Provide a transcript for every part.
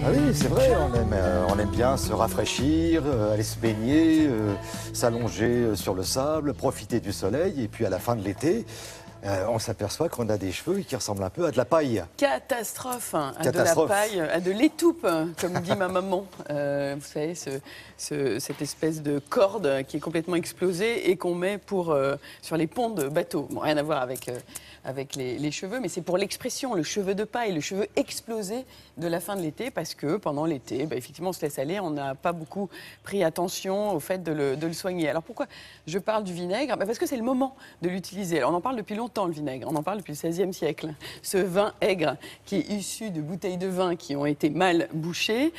Ah oui, c'est vrai, on aime bien se rafraîchir, aller se baigner, s'allonger sur le sable, profiter du soleil. Et puis à la fin de l'été, on s'aperçoit qu'on a des cheveux qui ressemblent un peu à de la paille. Catastrophe, hein, à Catastrophe. de la paille, à de l'étoupe, comme dit ma maman. Vous savez, cette espèce de corde qui est complètement explosée et qu'on met sur les ponts de bateaux. Bon, rien à voir avec les cheveux, mais c'est pour l'expression, le cheveu de paille, le cheveu explosé de la fin de l'été, parce que pendant l'été, effectivement, on se laisse aller, on n'a pas beaucoup pris attention au fait de le soigner. Alors pourquoi je parle du vinaigre? Parce que c'est le moment de l'utiliser. Alors on en parle depuis longtemps, le vinaigre, on en parle depuis le XVIe siècle. Ce vin aigre qui est issu de bouteilles de vin qui ont été mal bouchées,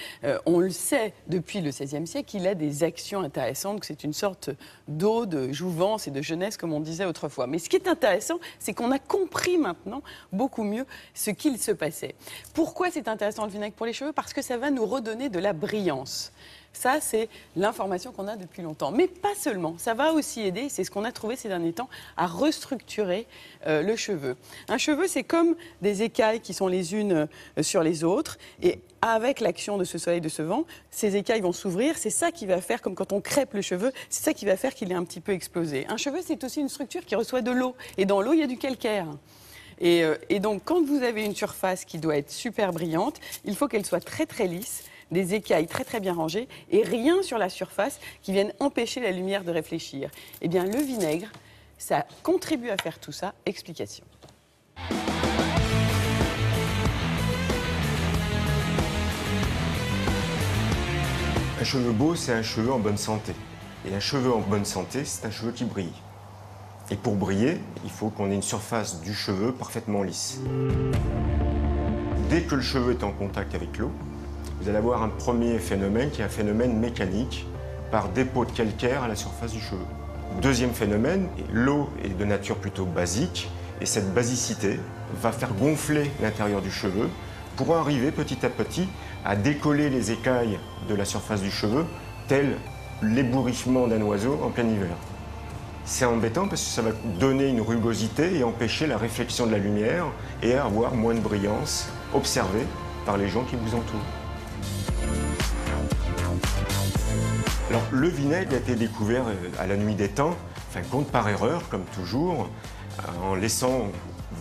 on le sait depuis le XVIe siècle qu'il a des actions intéressantes, que c'est une sorte d'eau de jouvence et de jeunesse, comme on disait autrefois. Mais ce qui est intéressant, c'est qu'on a compris maintenant beaucoup mieux ce qu'il se passait. Pourquoi c'est intéressant le vinaigre pour les cheveux? Parce que ça va nous redonner de la brillance. Ça, c'est l'information qu'on a depuis longtemps. Mais pas seulement. Ça va aussi aider, c'est ce qu'on a trouvé ces derniers temps, à restructurer le cheveu. Un cheveu, c'est comme des écailles qui sont les unes sur les autres. Et avec l'action de ce soleil, de ce vent, ces écailles vont s'ouvrir. C'est ça qui va faire, comme quand on crêpe le cheveu, c'est ça qui va faire qu'il est un petit peu explosé. Un cheveu, c'est aussi une structure qui reçoit de l'eau. Et dans l'eau, il y a du calcaire. Et donc, quand vous avez une surface qui doit être super brillante, il faut qu'elle soit très très lisse, des écailles très très bien rangées et rien sur la surface qui vienne empêcher la lumière de réfléchir. Eh bien, le vinaigre, ça contribue à faire tout ça. Explication. Un cheveu beau, c'est un cheveu en bonne santé. Et un cheveu en bonne santé, c'est un cheveu qui brille. Et pour briller, il faut qu'on ait une surface du cheveu parfaitement lisse. Dès que le cheveu est en contact avec l'eau, vous allez avoir un premier phénomène qui est un phénomène mécanique par dépôt de calcaire à la surface du cheveu. Deuxième phénomène, l'eau est de nature plutôt basique et cette basicité va faire gonfler l'intérieur du cheveu pour arriver petit à petit à décoller les écailles de la surface du cheveu, tel l'ébouriffement d'un oiseau en plein hiver. C'est embêtant parce que ça va donner une rugosité et empêcher la réflexion de la lumière et avoir moins de brillance observée par les gens qui vous entourent. Alors, le vinaigre a été découvert à la nuit des temps, fin de compte par erreur, comme toujours, en laissant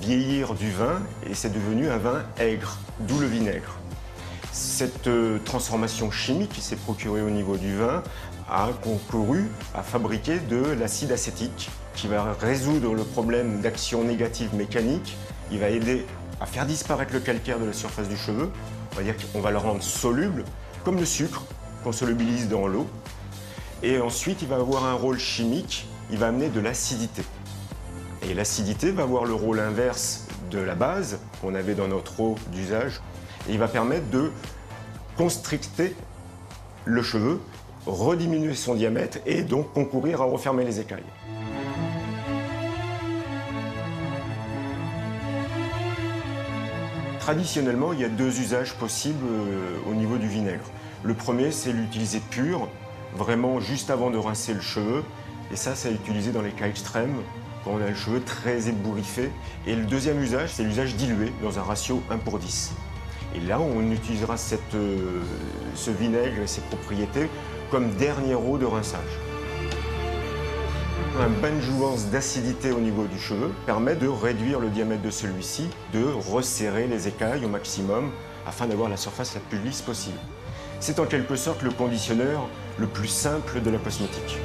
vieillir du vin et c'est devenu un vin aigre, d'où le vinaigre. Cette transformation chimique qui s'est procurée au niveau du vin a concouru à fabriquer de l'acide acétique qui va résoudre le problème d'action négative mécanique. Il va aider à faire disparaître le calcaire de la surface du cheveu. On va dire qu'on va le rendre soluble, comme le sucre qu'on solubilise dans l'eau. Et ensuite, il va avoir un rôle chimique, il va amener de l'acidité. Et l'acidité va avoir le rôle inverse de la base qu'on avait dans notre eau d'usage. Et il va permettre de constricter le cheveu, rediminuer son diamètre et donc concourir à refermer les écailles. Traditionnellement, il y a deux usages possibles au niveau du vinaigre. Le premier, c'est l'utiliser pur, vraiment juste avant de rincer le cheveu. Et ça, c'est utilisé dans les cas extrêmes, quand on a le cheveu très ébouriffé. Et le deuxième usage, c'est l'usage dilué dans un ratio 1:10. Et là, on utilisera ce vinaigre et ses propriétés comme dernier eau de rinçage. Un bain de jouvence d'acidité au niveau du cheveu permet de réduire le diamètre de celui-ci, de resserrer les écailles au maximum afin d'avoir la surface la plus lisse possible. C'est en quelque sorte le conditionneur le plus simple de la cosmétique.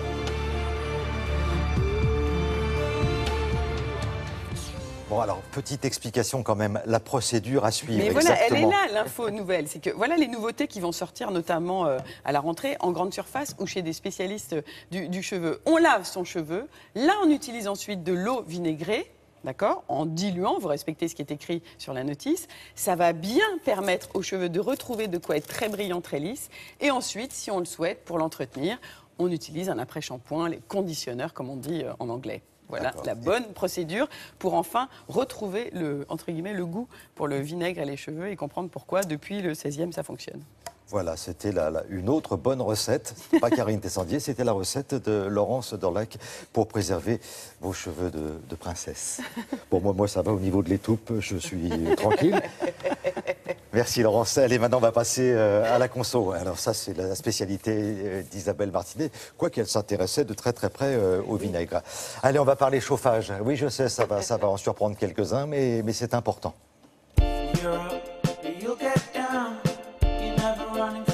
Bon, alors, petite explication quand même, la procédure à suivre. Mais voilà, exactement. elle est là, l'info nouvelle. C'est que voilà les nouveautés qui vont sortir, notamment à la rentrée, en grande surface ou chez des spécialistes du cheveu. On lave son cheveu. Là, on utilise ensuite de l'eau vinaigrée. D'accord, en diluant, vous respectez ce qui est écrit sur la notice, ça va bien permettre aux cheveux de retrouver de quoi être très brillant, très lisse. Et ensuite, si on le souhaite, pour l'entretenir, on utilise un après-shampoing, les conditionneurs, comme on dit en anglais. Voilà la bonne procédure pour enfin retrouver entre guillemets, le goût pour le vinaigre et les cheveux et comprendre pourquoi, depuis le 16e, ça fonctionne. Voilà, c'était une autre bonne recette, pas Karine Tessandier, c'était la recette de Laurence Dorlac pour préserver vos cheveux de princesse. Bon, moi, ça va au niveau de l'étoupe, je suis tranquille. Merci Laurence. Allez, maintenant on va passer à la conso. Alors ça, c'est la spécialité d'Isabelle Martinet, quoiqu'elle s'intéressait de très très près au vinaigre. Allez, on va parler chauffage. Oui, je sais, ça va en surprendre quelques-uns, mais c'est important. You'll get down, you're never running